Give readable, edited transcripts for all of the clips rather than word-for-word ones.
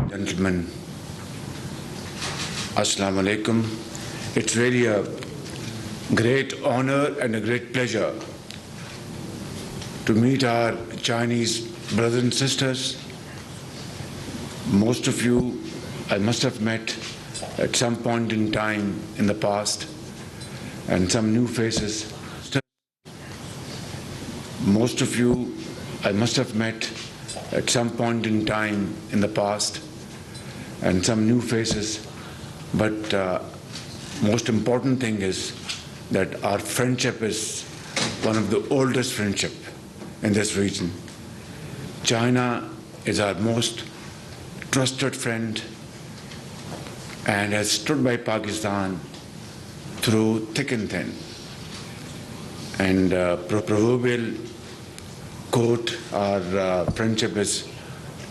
Gentlemen, Assalamu alaikum. It's really a great honor and a great pleasure to meet our Chinese brothers and sisters. Most of you I must have met at some point in time in the past, and some new faces. Most of you I must have met at some point in time in the past, and some new faces. But most important thing is that our friendship is one of the oldest friendship in this region. China is our most trusted friend and has stood by Pakistan through thick and thin. And proverbial quote, our friendship is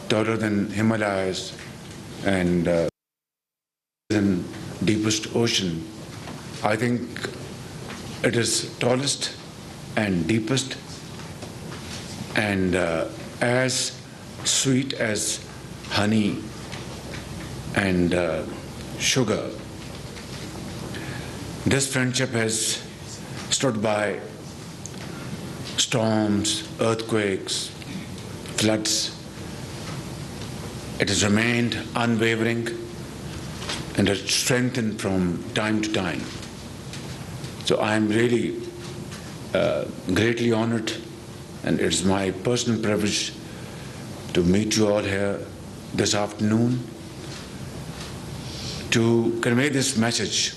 taller than Himalayas and than deepest ocean. I think it is tallest and deepest and as sweet as honey and sugar. This friendship has stood by storms, earthquakes, floods. It has remained unwavering and has strengthened from time to time. So I am really greatly honored, and it's my personal privilege to meet you all here this afternoon to convey this message.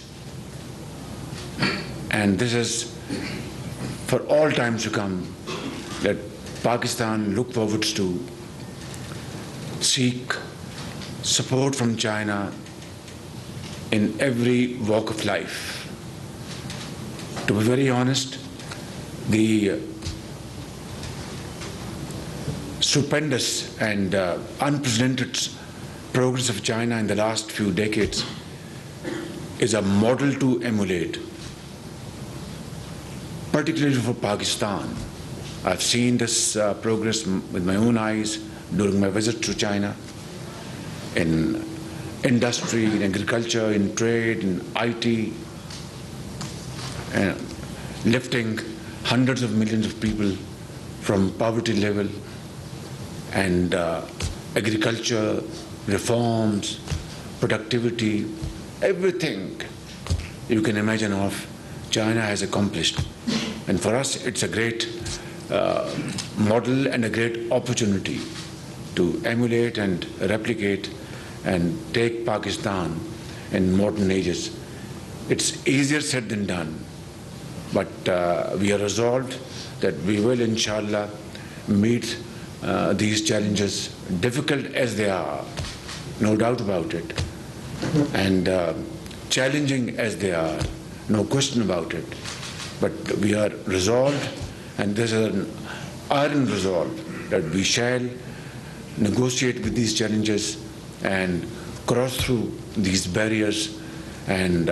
And this is for all times to come, that Pakistan look forward to seek support from China in every walk of life. To be very honest, the stupendous and unprecedented progress of China in the last few decades is a model to emulate, particularly for Pakistan. I've seen this progress with my own eyes during my visit to China, in industry, in agriculture, in trade, in IT, lifting hundreds of millions of people from poverty level, and agriculture, reforms, productivity, everything you can imagine of China has accomplished. And for us, it's a great model and a great opportunity to emulate and replicate and take Pakistan in modern ages. It's easier said than done, but we are resolved that we will, inshallah, meet these challenges, difficult as they are, no doubt about it, and challenging as they are, no question about it. But we are resolved, and this is an iron resolve that we shall negotiate with these challenges and cross through these barriers and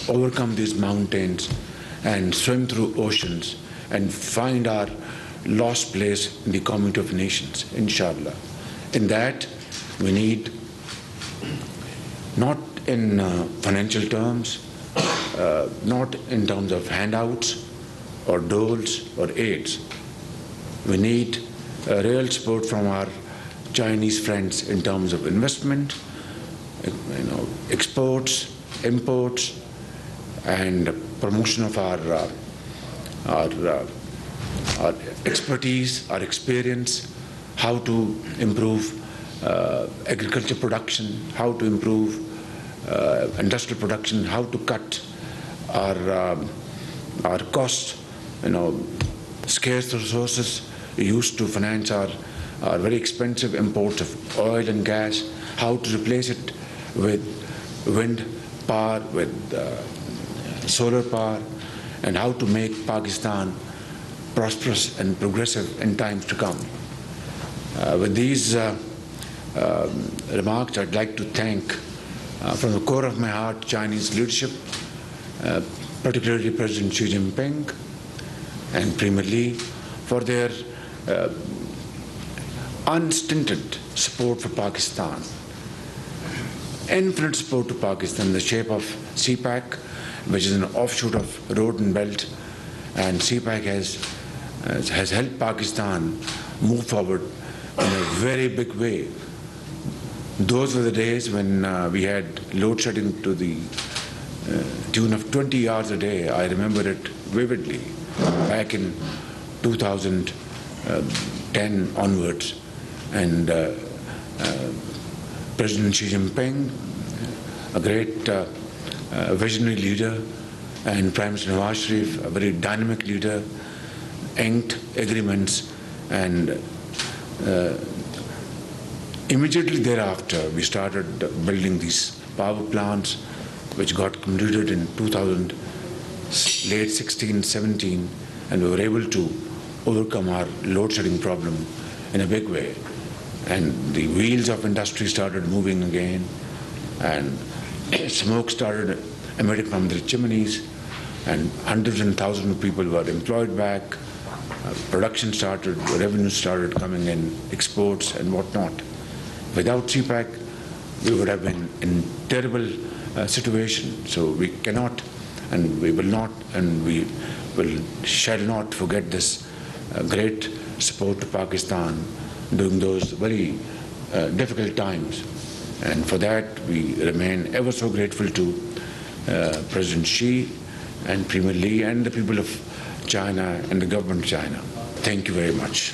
overcome these mountains and swim through oceans and find our lost place in the community of nations, inshallah. In that, we need, not in financial terms, not in terms of handouts or doles or aids. We need real support from our Chinese friends in terms of investment, exports, imports, and promotion of our expertise, our experience, how to improve agriculture production, how to improve industrial production, how to cut our costs, scarce resources used to finance our very expensive imports of oil and gas, how to replace it with wind power, with solar power, and how to make Pakistan prosperous and progressive in times to come. With these remarks, I'd like to thank from the core of my heart Chinese leadership, particularly President Xi Jinping and Premier Li, for their unstinted support for Pakistan infinite support to Pakistan in the shape of CPAC, which is an offshoot of Road and Belt, and CPAC has helped Pakistan move forward in a very big way. Those were the days when we had load shedding to the tune of 20 hours a day. I remember it vividly back in 2010 onwards. And President Xi Jinping, a great visionary leader, and Prime Minister Shahbaz Sharif, a very dynamic leader, inked agreements, and immediately thereafter we started building these power plants, which got completed in 2000, late 16, 17, and we were able to overcome our load shedding problem in a big way. And the wheels of industry started moving again, and smoke started emitting from the chimneys, and hundreds and thousands of people were employed back. Production started, revenue started coming in, exports and whatnot. Without CPAC, we would have been in terrible situation. So we cannot, and we will not, and we shall not forget this great support to Pakistan during those very difficult times. And for that, we remain ever so grateful to President Xi and Premier Li and the people of China and the government of China. Thank you very much.